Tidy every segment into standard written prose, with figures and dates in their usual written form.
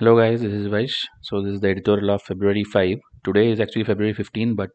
Hello guys, this is Vysh. So this is the editorial of February 5. Today is actually February 15, but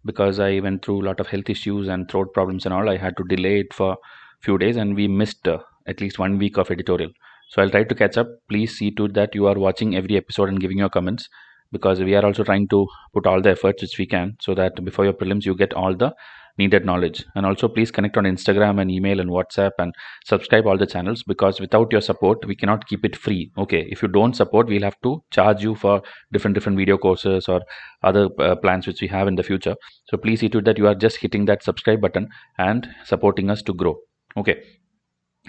because I went through a lot of health issues and throat problems and all, I had to delay it for few days and we missed at least 1 week of editorial. So I'll try to catch up. Please see to that you are watching every episode and giving your comments, because we are also trying to put all the efforts which we can so that before your prelims you get all the needed knowledge. And also please connect on Instagram and email and WhatsApp and subscribe all the channels, because without your support we cannot keep it free. Okay, if you don't support, we'll have to charge you for different video courses or other plans which we have in the future. So please see to that you are just hitting that subscribe button and supporting us to grow. Okay,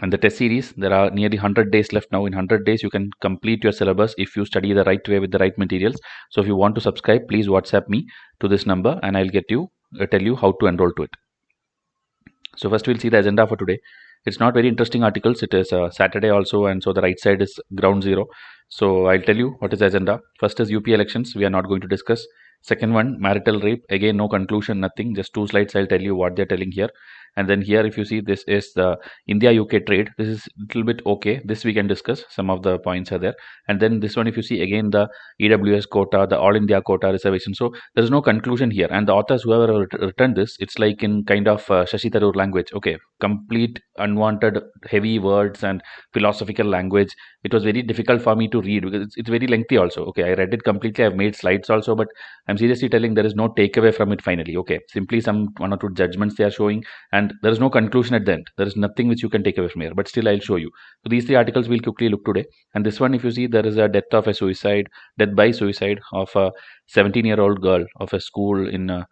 and the test series, there are nearly 100 days left now. In 100 days you can complete your syllabus if you study the right way with the right materials. So if you want to subscribe, please WhatsApp me to this number and I'll get you tell you how to enroll to it. So first we'll see the agenda for today. It's not very interesting articles. It is Saturday also, and so the right side is ground zero. So I'll tell you what is the agenda. First is UP elections. We are not going to discuss. Second one, marital rape. Again, no conclusion, nothing. Just 2 slides. I'll tell you what they're telling here. And then here, if you see, this is the India-UK trade. This is a little bit okay. This we can discuss. Some of the points are there. And then this one, if you see, again, the EWS quota, the All India quota reservation. So there is no conclusion here. And the authors, whoever written this, it's like in kind of Shashi Tharoor language. Okay, complete unwanted heavy words and philosophical language. It was very difficult for me to read because it's very lengthy also. Okay, I read it completely. I've made slides also, but I'm seriously telling there is no takeaway from it finally. Okay, simply some 1 or 2 judgments they are showing, and there is no conclusion at the end. There is nothing which you can take away from here, but still I'll show you. So these 3 articles we'll quickly look today. And this one, if you see, there is a death by suicide of a 17-year-old girl of a school in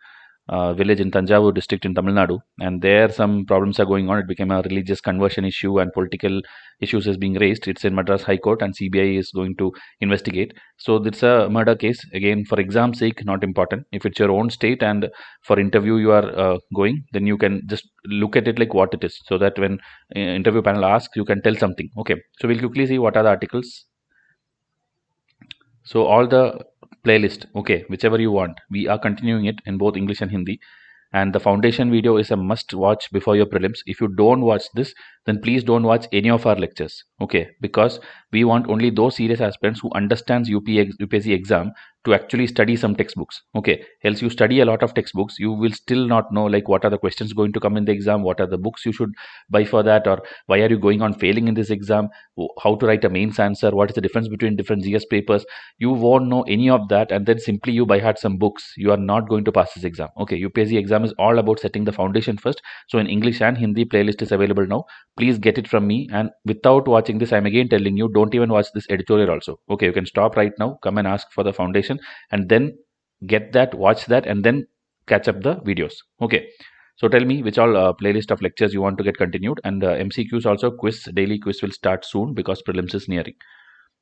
village in Tanjavur district in Tamil Nadu, and there some problems are going on. It became a religious conversion issue and political issues is being raised. It's in Madras High Court and CBI is going to investigate. So it's a murder case. Again, for exam sake, not important. If it's your own state and for interview you are going, then you can just look at it like what it is, so that when interview panel asks, you can tell something. Okay, so we'll quickly see what are the articles. So all the playlist, okay, whichever you want, we are continuing it in both English and Hindi. And the foundation video is a must watch before your prelims. If you don't watch this, then please don't watch any of our lectures. Okay, because we want only those serious aspirants who understands UPSC exam to actually study some textbooks. Okay, else you study a lot of textbooks, you will still not know like what are the questions going to come in the exam, what are the books you should buy for that, or why are you going on failing in this exam, how to write a mains answer, what is the difference between different GS papers. You won't know any of that, and then simply you by heart some books, you are not going to pass this exam. Okay, UPSC exam is all about setting the foundation first. So in English and Hindi, playlist is available now. Please get it from me, and without watching this, I'm again telling you, don't even watch this editorial also. Okay, you can stop right now, come and ask for the foundation, and then get that, watch that, and then catch up the videos. Okay, so tell me which all playlist of lectures you want to get continued, and MCQs also, daily quiz will start soon because prelims is nearing.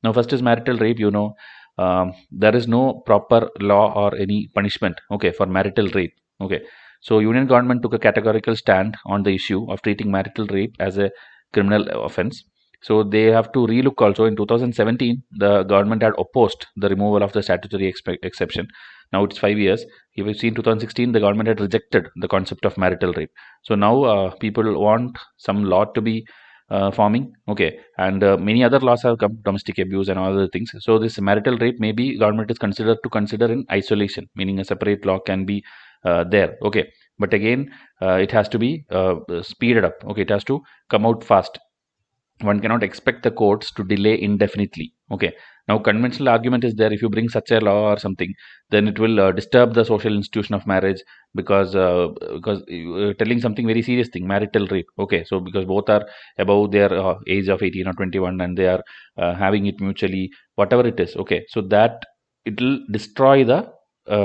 Now first is marital rape. There is no proper law or any punishment, okay, for marital rape. Okay, so union government took a categorical stand on the issue of treating marital rape as a criminal offense. So they have to relook also. In 2017, the government had opposed the removal of the statutory exception. Now it's 5 years. If you see, in 2016, the government had rejected the concept of marital rape. So now people want some law to be forming. Okay, and many other laws have come, domestic abuse and all other things. So this marital rape, maybe government is consider in isolation, meaning a separate law can be there. Okay, but again, it has to be speeded up. Okay, it has to come out fast. One cannot expect the courts to delay indefinitely. Okay, now conventional argument is there, if you bring such a law or something, then it will disturb the social institution of marriage, because you're telling something very serious thing, marital rape. Okay, so because both are above their age of 18 or 21 and they are having it mutually, whatever it is. Okay, so that it will destroy the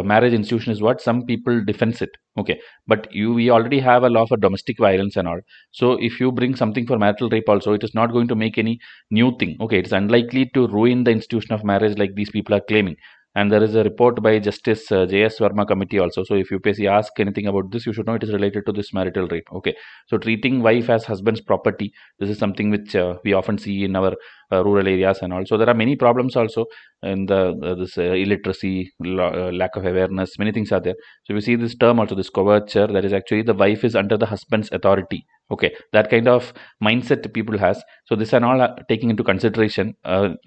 marriage institution is what some people defends it. Okay, but we already have a law for domestic violence and all. So if you bring something for marital rape also, it is not going to make any new thing. Okay, it's unlikely to ruin the institution of marriage like these people are claiming. And there is a report by Justice J.S. Sharma committee also. So if UPSC ask anything about this, you should know it is related to this marital rape. Okay, so treating wife as husband's property, this is something which we often see in our rural areas and all. So there are many problems also in the this illiteracy, lack of awareness, many things are there. So we see this term also, this coverture, that is actually the wife is under the husband's authority. Okay, that kind of mindset people has. So this and all are taking into consideration.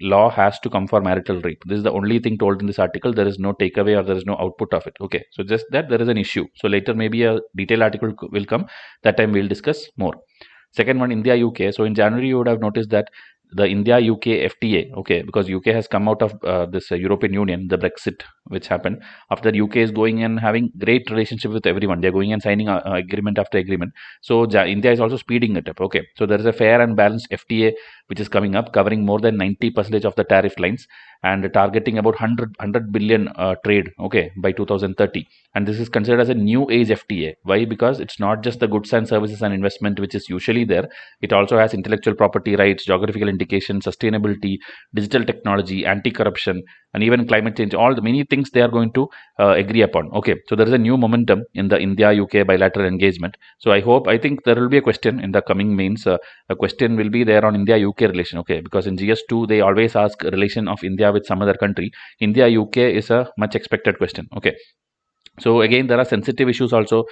Law has to come for marital rape. This is the only thing told in this article. There is no takeaway or there is no output of it. Okay, so just that there is an issue. So later maybe a detailed article will come. That time we'll discuss more. Second one, India UK. So in January you would have noticed that the India UK FTA, okay, because UK has come out of this European Union, the Brexit, which happened. After that, UK is going and having great relationship with everyone. They're going and signing agreement after agreement. So India is also speeding it up. Okay, so there is a fair and balanced FTA which is coming up, covering more than 90% of the tariff lines and targeting about 100 billion trade. Okay, by 2030, and this is considered as a new age FTA. Why? Because it's not just the goods and services and investment which is usually there. It also has intellectual property rights, geographical indication, sustainability, digital technology, anti-corruption, and even climate change. All the many things they are going to agree upon. Okay, so there is a new momentum in the India UK bilateral engagement. So I think there will be a question in the coming mains. A question will be there on India UK relation. Okay, because in GS2 they always ask relation of India with some other country. India UK is a much expected question. Okay, so again, there are sensitive issues also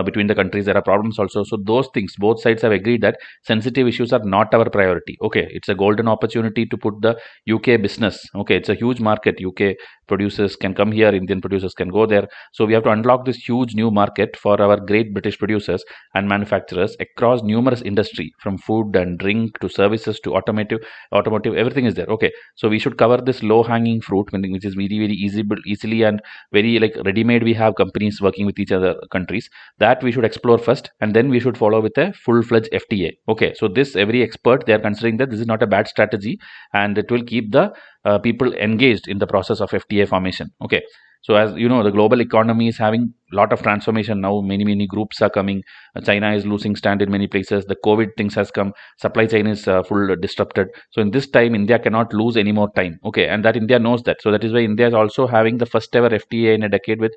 between the countries. There are problems also. So those things, both sides have agreed that sensitive issues are not our priority. Okay, it's a golden opportunity to put the UK business. Okay, it's a huge market. UK producers can come here, Indian producers can go there. So we have to unlock this huge new market for our great British producers and manufacturers across numerous industry, from food and drink to services to automotive. Everything is there. Okay, so we should cover this low-hanging fruit, which is very easily and very like ready-made. We have companies working with each other countries that we should explore first, and then we should follow with a full-fledged FTA. Okay, so this every expert, they are considering that this is not a bad strategy, and it will keep the people engaged in the process of FTA formation. Okay, so as you know, the global economy is having a lot of transformation now. Many groups are coming. China is losing stand in many places. The COVID things has come. Supply chain is full disrupted. So in this time, India cannot lose any more time. Okay, and that India knows that. So that is why India is also having the first ever FTA in a decade with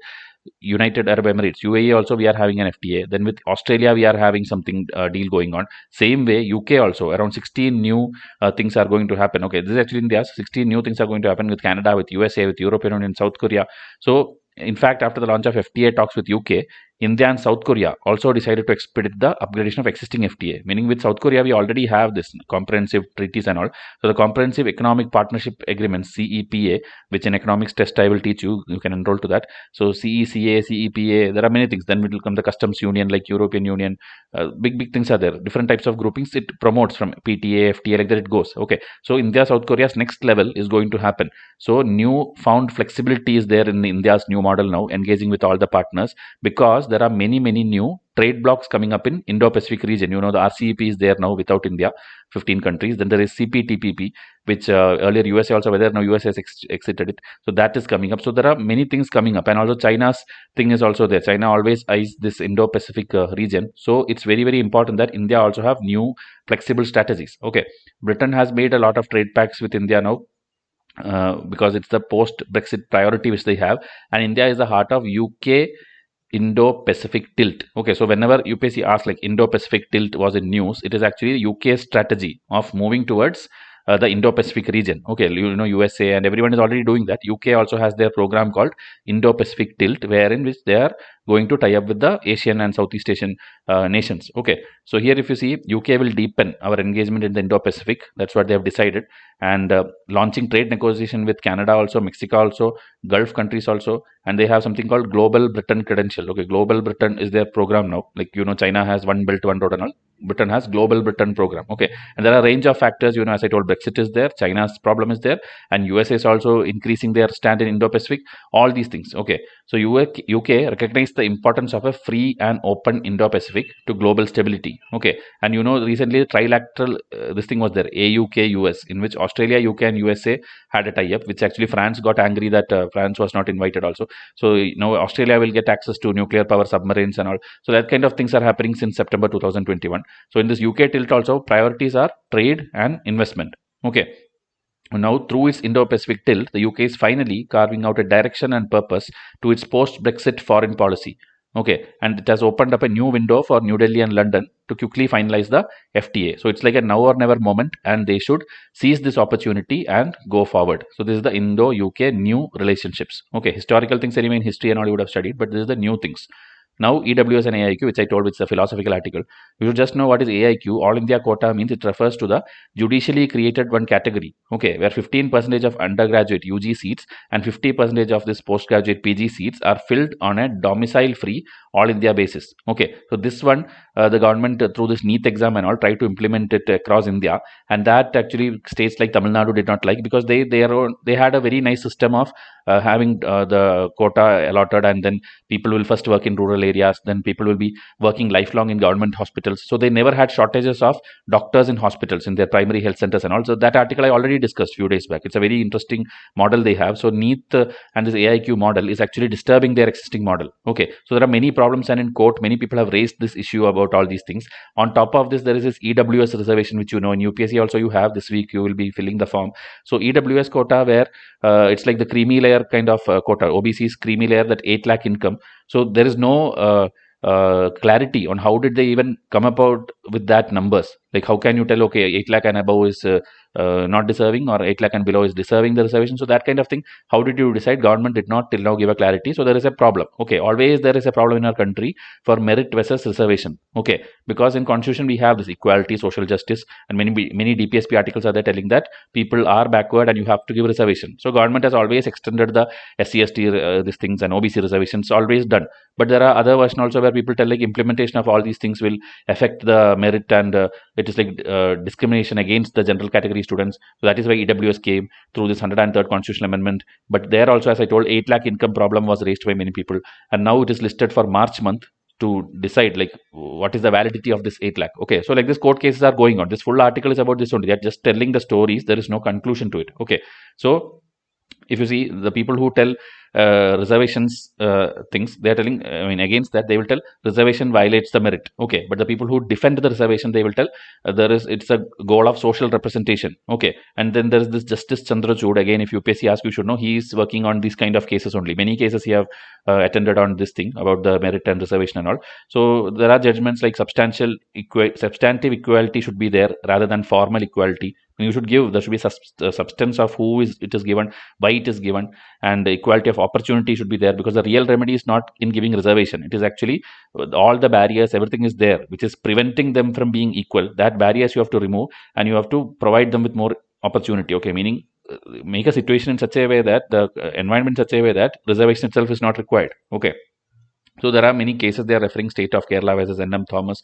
United Arab Emirates. UAE also we are having an FTA. Then with Australia we are having something deal going on. Same way UK also around 16 new things are going to happen. Okay, this is actually India's 16 new things are going to happen with Canada, with USA, with European Union, South Korea. So in fact, after the launch of FTA talks with UK, India and South Korea also decided to expedite the upgradation of existing FTA. Meaning with South Korea, we already have this comprehensive treaties and all. So the Comprehensive Economic Partnership Agreement, CEPA, which in economics test I will teach you, you can enroll to that. So CECA, CEPA, there are many things. Then will come the customs union like European Union. Big things are there. Different types of groupings. It promotes from PTA, FTA, like that it goes. Okay. So India, South Korea's next level is going to happen. So new found flexibility is there in India's new model now, engaging with all the partners, because there are many new trade blocks coming up in Indo-Pacific region. You know, the RCEP is there now without India, 15 countries. Then there is CPTPP, which earlier USA also, whether now USA has exited it. So that is coming up. So there are many things coming up, and also China's thing is also there. China always eyes this Indo-Pacific region. So it's very important that India also have new flexible strategies. Okay, Britain has made a lot of trade pacts with India now. Because it's the post-Brexit priority which they have, and India is the heart of UK Indo-Pacific tilt. Okay, so whenever UPSC asks like Indo-Pacific tilt was in news, it is actually UK's strategy of moving towards the Indo-Pacific region. Okay, you know, USA and everyone is already doing that. UK also has their program called Indo-Pacific tilt, wherein which they are going to tie up with the Asian and Southeast Asian nations. Okay, so here if you see, UK will deepen our engagement in the Indo-Pacific. That's what they have decided, and launching trade negotiation with Canada also, Mexico also, Gulf countries also, and they have something called Global Britain Credential. Okay, Global Britain is their program now. Like, you know, China has One Belt One Road and all. Britain has Global Britain program. Okay, and there are a range of factors. You know, as I told, Brexit is there, China's problem is there, and USA is also increasing their stand in Indo-Pacific. All these things. Okay, so UK recognize the importance of a free and open Indo-Pacific to global stability. Okay, and you know, recently the trilateral this thing was there, AUK US, in which Australia, UK, and USA had a tie-up, which actually France got angry that France was not invited also. So you know, Australia will get access to nuclear power submarines and all. So that kind of things are happening since September 2021. So in this UK tilt also, priorities are trade and investment. Okay. Now, through its Indo-Pacific tilt, the UK is finally carving out a direction and purpose to its post-Brexit foreign policy. Okay, and it has opened up a new window for New Delhi and London to quickly finalize the FTA. So it's like a now or never moment, and they should seize this opportunity and go forward. So this is the Indo-UK new relationships. Okay, historical things anyway in history and all you would have studied, but this is the new things. Now EWS and AIQ, which I told, which is a philosophical article, you should just know what is AIQ. All India quota means it refers to the judicially created one category, okay, where 15% of undergraduate UG seats and 50% of this postgraduate PG seats are filled on a domicile-free all India basis. Okay, so this one, the government through this NEET exam and all tried to implement it across India, and that actually states like Tamil Nadu did not like, because they had a very nice system of having the quota allotted, and then people will first work in rural areas, then people will be working lifelong in government hospitals, so they never had shortages of doctors in hospitals in their primary health centers. And also that article I already discussed few days back. It's a very interesting model they have. So NEET and this AIQ model is actually disturbing their existing model. Okay, so there are many problems, and in court many people have raised this issue about all these things. On top of this, there is this EWS reservation, which in UPSC also you have. This week you will be filling the form. So EWS quota, where it's like the creamy layer kind of quota. OBC's creamy layer, that 8 lakh income. So there is no clarity on how did they even come about with that numbers. Like, how can you tell, okay, 8 lakh and above is not deserving, or 8 lakh and below is deserving the reservation? So that kind of thing, how did you decide? Government did not till now give a clarity. So there is a problem. Okay, always there is a problem in our country for merit versus reservation. Okay, because in constitution we have this equality, social justice, and many DPSP articles are there telling that people are backward and you have to give reservation. So government has always extended the SC/ST these things, and OBC reservations always done. But there are other versions also where people tell like implementation of all these things will affect the merit, and it is like discrimination against the general category students. So that is why EWS came through this 103rd constitutional amendment. But there also, as I told, 8 lakh income problem was raised by many people, and now it is listed for March month to decide like what is the validity of this 8 lakh. Okay, so like this court cases are going on. This full article is about this only. They are just telling the stories. There is no conclusion to it. Okay, so if you see the people who tell reservations things, they are telling, I mean, against that they will tell reservation violates the merit. Okay, but the people who defend the reservation, they will tell it's a goal of social representation. Okay, and then there is this Justice Chandra, again, if UPSC asks, you should know, he is working on these kind of cases only. Many cases he have attended on this thing about the merit and reservation and all. So there are judgments like substantive equality should be there rather than formal equality. You should give, there should be substance of who is it is given, why it is given, and the equality of opportunity should be there, because the real remedy is not in giving reservation. It is actually all the barriers, everything is there which is preventing them from being equal. That barriers you have to remove, and you have to provide them with more opportunity. Okay, meaning make a situation in such a way that the environment in such a way that reservation itself is not required. Okay, so there are many cases they are referring, state of Kerala versus N.M. Thomas,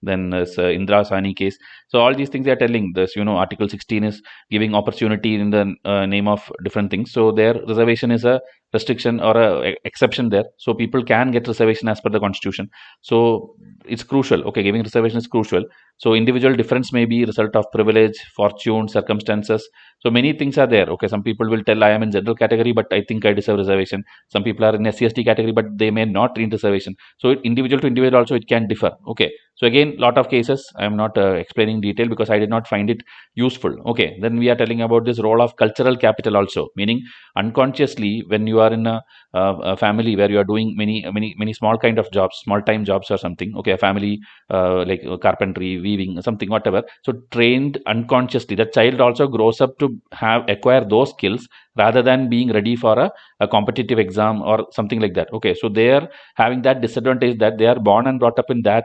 then Indra Sani case. So all these things they are telling this, Article 16 is giving opportunity in the name of different things. So their reservation is a restriction or a exception there. So people can get reservation as per the constitution. So it's crucial. Okay, giving reservation is crucial. So individual difference may be result of privilege, fortune, circumstances. So many things are there. Okay, some people will tell I am in general category, but I think I deserve reservation. Some people are in SC/ST category, but they may not need reservation. So individual to individual also it can differ. Okay, so again, lot of cases I am not explaining detail because I did not find it useful. Okay, then we are telling about this role of cultural capital also, meaning unconsciously when you are in a family where you are doing many small kind of jobs, small time jobs or something. Okay, a family like carpentry, weaving, something, whatever. So trained unconsciously, the child also grows up to acquire those skills rather than being ready for a competitive exam or something like that. Okay, so they are having that disadvantage that they are born and brought up in that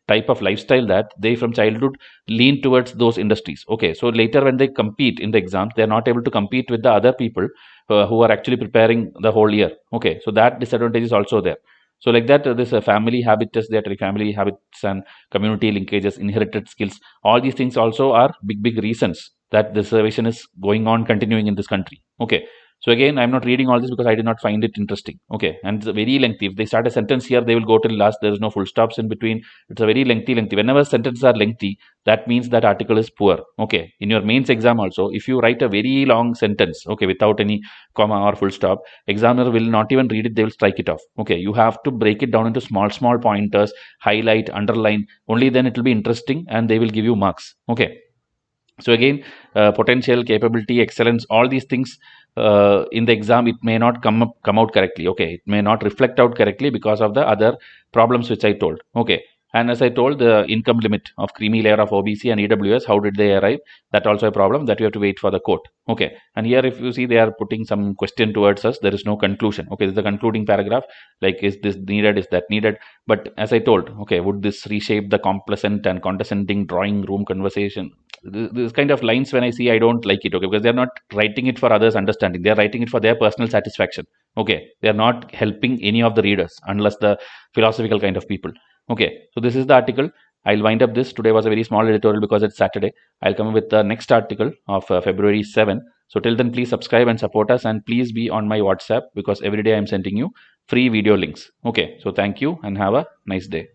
type of lifestyle that they from childhood lean towards those industries. Okay, so later when they compete in the exams, they are not able to compete with the other people who are actually preparing the whole year. Okay, so that disadvantage is also there. So like that, this family habits, they are family habits and community linkages, inherited skills. All these things also are big reasons that the reservation is going on, continuing in this country. Okay. So again, I'm not reading all this because I did not find it interesting. Okay, and it's very lengthy. If they start a sentence here, they will go till last. There is no full stops in between. It's a very lengthy. Whenever sentences are lengthy, that means that article is poor. Okay, in your mains exam also, if you write a very long sentence, okay, without any comma or full stop, examiner will not even read it. They will strike it off. Okay, you have to break it down into small pointers, highlight, underline. Only then it will be interesting, and they will give you marks. Okay. So again, potential, capability, excellence, all these things in the exam, it may not come out correctly. Okay, it may not reflect out correctly because of the other problems which I told. Okay, And as I told, the income limit of creamy layer of OBC and EWS, how did they arrive? That also a problem that you have to wait for the court. Okay. And here, if you see, they are putting some question towards us. There is no conclusion. Okay. This is the concluding paragraph. Like, is this needed? Is that needed? But as I told, okay, would this reshape the complacent and condescending drawing room conversation? This kind of lines, when I see, I don't like it. Okay. Because they're not writing it for others' understanding. They're writing it for their personal satisfaction. Okay. They're not helping any of the readers unless the philosophical kind of people. Okay, so this is the article. I'll wind up this. Today was a very small editorial because it's Saturday. I'll come with the next article of February 7. So till then, please subscribe and support us, and please be on my WhatsApp because every day I'm sending you free video links. Okay, so thank you and have a nice day.